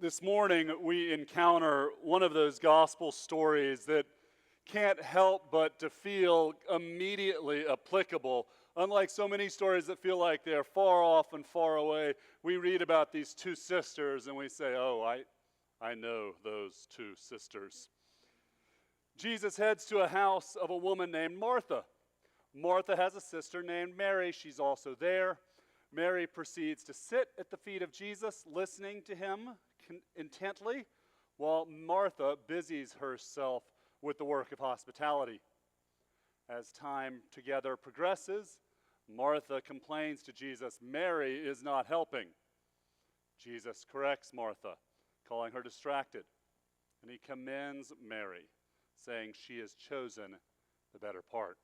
This morning, we encounter one of those gospel stories that can't help but to feel immediately applicable. Unlike so many stories that feel like they're far off and far away, we read about these two sisters and we say, oh, I know those two sisters. Jesus heads to a house of a woman named Martha. Martha has a sister named Mary. She's also there. Mary proceeds to sit at the feet of Jesus, listening to him intently, while Martha busies herself with the work of hospitality. As time together progresses, Martha complains to Jesus, Mary is not helping. Jesus corrects Martha, calling her distracted, and he commends Mary, saying she has chosen the better part.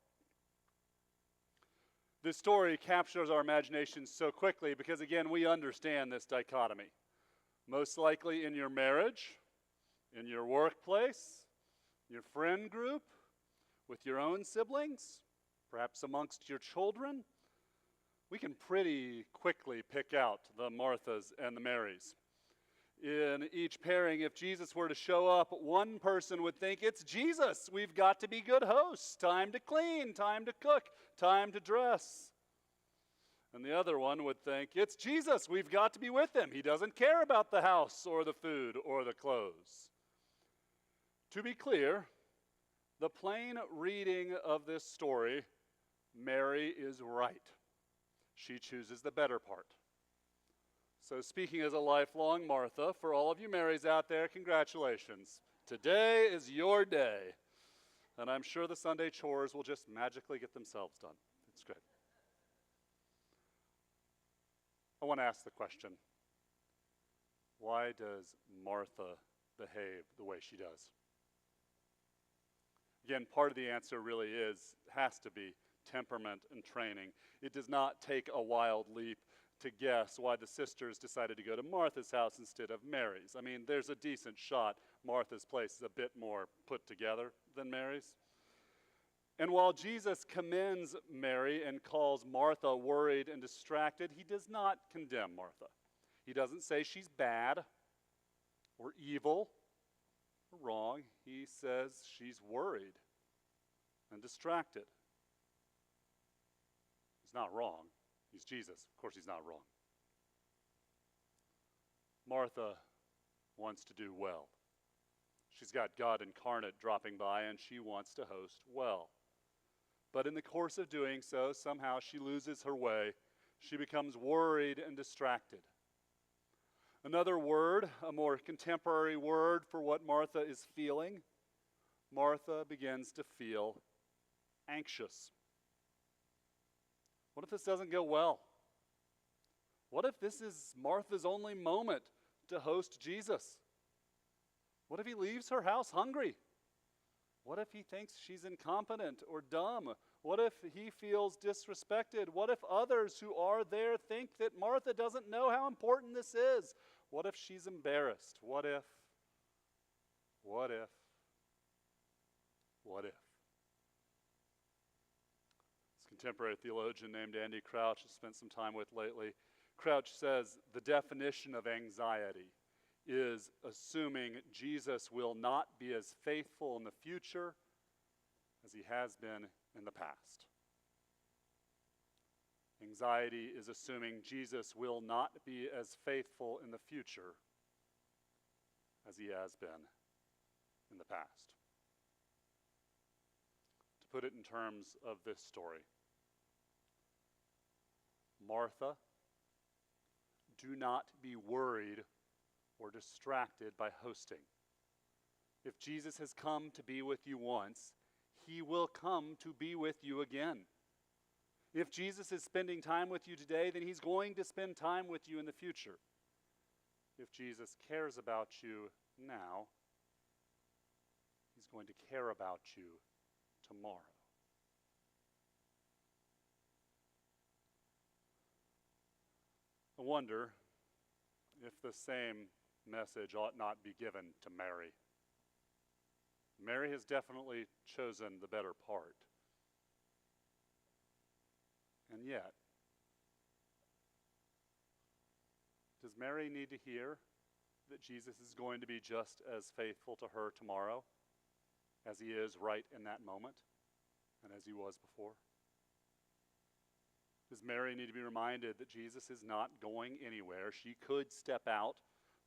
This story captures our imagination so quickly because, again, we understand this dichotomy. Most likely in your marriage, in your workplace, your friend group, with your own siblings, perhaps amongst your children, we can pretty quickly pick out the Marthas and the Marys. In each pairing, if Jesus were to show up, one person would think, it's Jesus. We've got to be good hosts. Time to clean, time to cook, time to dress. And the other one would think, it's Jesus. We've got to be with him. He doesn't care about the house or the food or the clothes. To be clear, the plain reading of this story, Mary is right. She chooses the better part. So speaking as a lifelong Martha, for all of you Marys out there, congratulations. Today is your day. And I'm sure the Sunday chores will just magically get themselves done. It's great. I want to ask the question, why does Martha behave the way she does? Again, part of the answer really has to be temperament and training. It does not take a wild leap to guess why the sisters decided to go to Martha's house instead of Mary's. I mean, there's a decent shot Martha's place is a bit more put together than Mary's. And while Jesus commends Mary and calls Martha worried and distracted, he does not condemn Martha. He doesn't say she's bad or evil or wrong. He says she's worried and distracted. He's not wrong. He's Jesus. Of course he's not wrong. Martha wants to do well. She's got God incarnate dropping by and she wants to host well. But in the course of doing so, somehow she loses her way. She becomes worried and distracted. Another word, a more contemporary word for what Martha is feeling, Martha begins to feel anxious. What if this doesn't go well? What if this is Martha's only moment to host Jesus? What if he leaves her house hungry? What if he thinks she's incompetent or dumb? What if he feels disrespected? What if others who are there think that Martha doesn't know how important this is? What if she's embarrassed? What if? This contemporary theologian named Andy Crouch has spent some time with lately. Crouch says the definition of anxiety is assuming Jesus will not be as faithful in the future as he has been in the past. Anxiety is assuming Jesus will not be as faithful in the future as he has been in the past. To put it in terms of this story, Martha, do not be worried or distracted by hosting. If Jesus has come to be with you once, he will come to be with you again. If Jesus is spending time with you today, then he's going to spend time with you in the future. If Jesus cares about you now, he's going to care about you tomorrow. I wonder if the same message ought not be given to Mary. Mary has definitely chosen the better part. And yet, does Mary need to hear that Jesus is going to be just as faithful to her tomorrow as he is right in that moment and as he was before? Does Mary need to be reminded that Jesus is not going anywhere? She could step out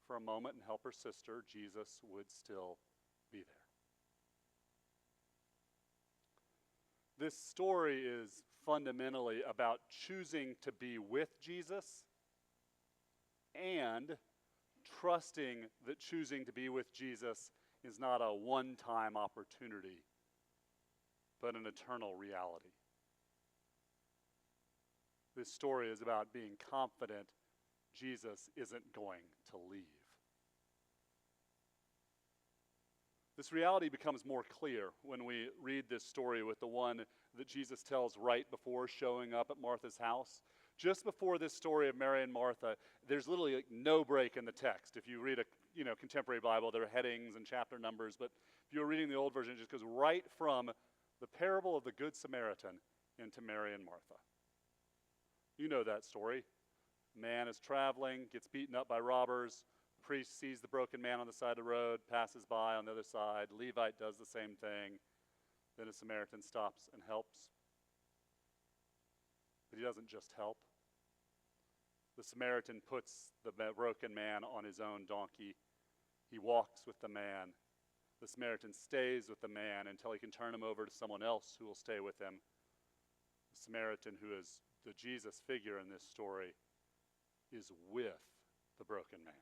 for a moment and help her sister. Jesus would still be there. This story is fundamentally about choosing to be with Jesus and trusting that choosing to be with Jesus is not a one-time opportunity, but an eternal reality. This story is about being confident Jesus isn't going to leave. This reality becomes more clear when we read this story with the one that Jesus tells right before showing up at Martha's house. Just before this story of Mary and Martha, there's literally no break in the text. If you read a contemporary Bible, there are headings and chapter numbers, but if you're reading the old version, it just goes right from the parable of the Good Samaritan into Mary and Martha. You know that story. Man is traveling, gets beaten up by robbers. The priest sees the broken man on the side of the road, passes by on the other side. Levite does the same thing. Then a Samaritan stops and helps. But he doesn't just help. The Samaritan puts the broken man on his own donkey. He walks with the man. The Samaritan stays with the man until he can turn him over to someone else who will stay with him. The Samaritan, who is the Jesus figure in this story, is with the broken man.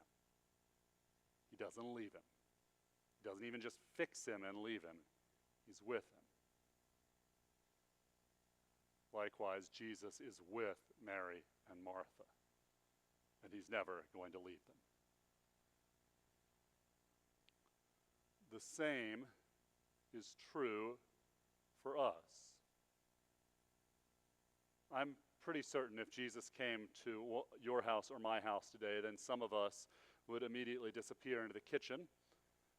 He doesn't leave him. He doesn't even just fix him and leave him. He's with him. Likewise, Jesus is with Mary and Martha, and he's never going to leave them. The same is true for us. I'm pretty certain if Jesus came to your house or my house today, then some of us would immediately disappear into the kitchen,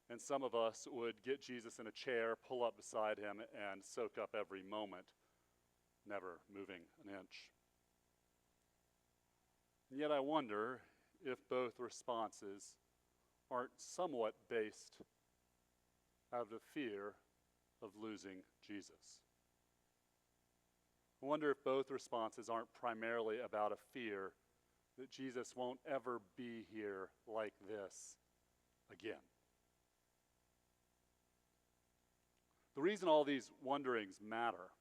and some of us would get Jesus in a chair, pull up beside him, and soak up every moment, never moving an inch. And yet I wonder if both responses aren't somewhat based out of the fear of losing Jesus. I wonder if both responses aren't primarily about a fear that Jesus won't ever be here like this again. The reason all these wonderings matter: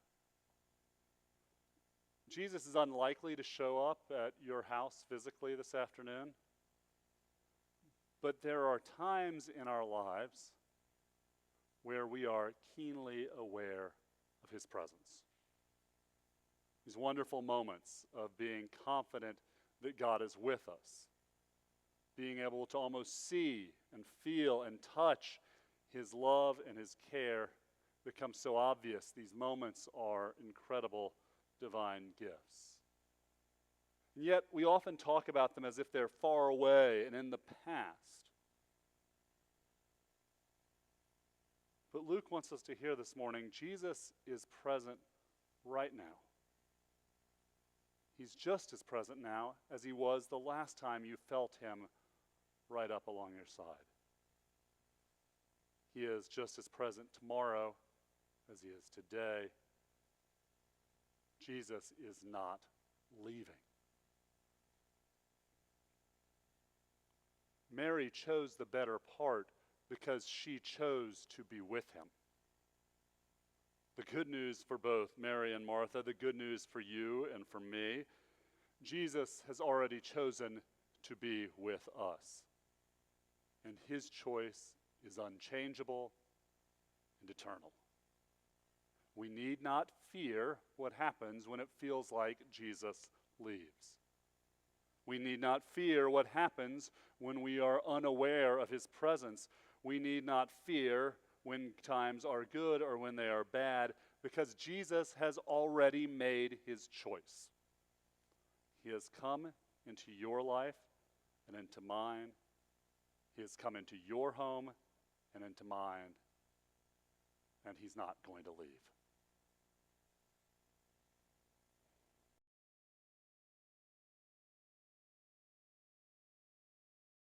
Jesus is unlikely to show up at your house physically this afternoon, but there are times in our lives where we are keenly aware of his presence. These wonderful moments of being confident that God is with us, being able to almost see and feel and touch his love and his care become so obvious. These moments are incredible divine gifts. And yet we often talk about them as if they're far away and in the past. But Luke wants us to hear this morning, Jesus is present right now. He's just as present now as he was the last time you felt him right up along your side. He is just as present tomorrow as he is today. Jesus is not leaving. Mary chose the better part because she chose to be with him. The good news for both Mary and Martha, the good news for you and for me, Jesus has already chosen to be with us. And his choice is unchangeable and eternal. We need not fear what happens when it feels like Jesus leaves. We need not fear what happens when we are unaware of his presence. We need not fear when times are good or when they are bad, because Jesus has already made his choice. He has come into your life and into mine. He has come into your home and into mine, and he's not going to leave.